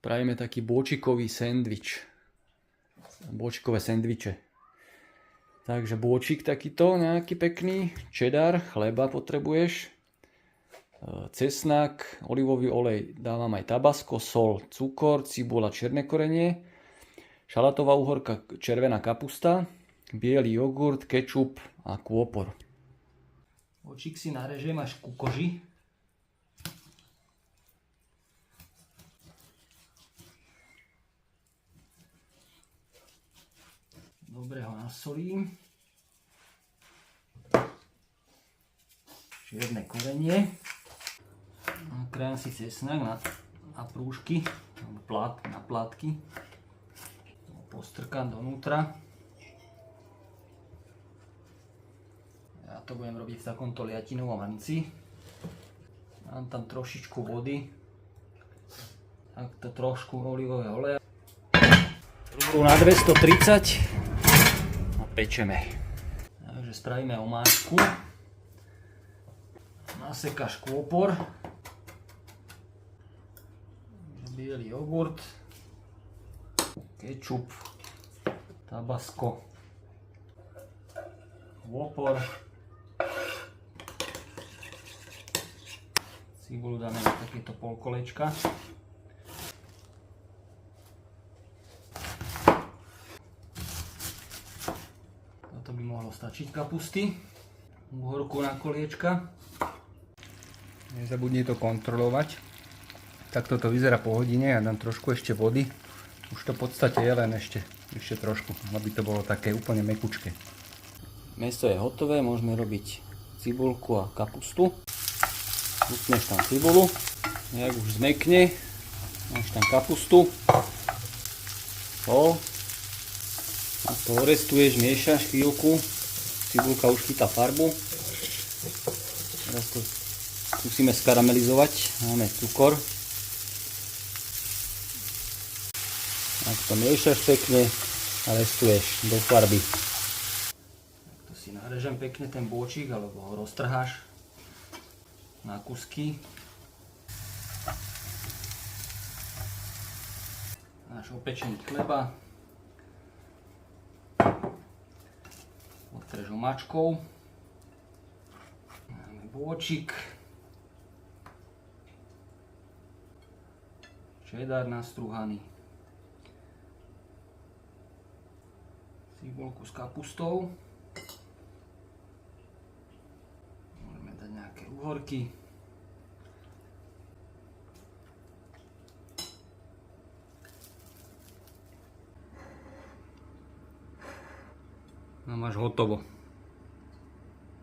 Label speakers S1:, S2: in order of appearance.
S1: Spravíme taký bôčikový sendvič. Bôčikové sendviče. Takže bôčik takýto nejaký pekný. Cheddar, chleba potrebuješ. Cesnak, olivový olej. Dávam aj tabasko, sol, cukor, cibuľa, čierne korenie. Šalátová uhorka, červená kapusta. Biely jogurt, kečup a kôpor. Bôčik si narežem až ku koži. Dobre ho nasolím. Čierne korenie. Nakrájam si cesnak na prúžky, na plátky. Postrkám donútra. Ja to budem robiť v takomto liatinovom hrnci. Dám tam trošičku vody. Takto trošku olivového oleja. Na 230. Pečeme. Takže spravíme omáčku. Nasekáš kôpor. Bielý jogurt. Kečup. Tabasko. Kôpor. Cibulu dáme na takéto polkolečka. To by mohlo stačiť kapusty. Uhorku na koliečka. Nezabudni to kontrolovať. Takto to vyzerá po hodine. Ja dám trošku ešte vody. Už to v podstate je len ešte trošku, aby to bolo také úplne mekučké. Meso je hotové, môžeme robiť cibulku a kapustu. Utneš tam cibulu. Jak už zmekne, máš tam kapustu. Sol. A to orestuješ, miešaš chvíľku, cibulka už chytá farbu. Teraz to skúsime skaramelizovať, máme cukor. Tak to miešaš pekne a restuješ do farby. Tak to si narežem pekne ten bôčik, alebo ho roztrháš na kusky. Náš opečený chleba. Otreš omáčkou. Máme bôčik. Cheddar nastrúhaný. Cibulku s kapustou. Môžeme dať nejaké uhorky. No máš hotovo.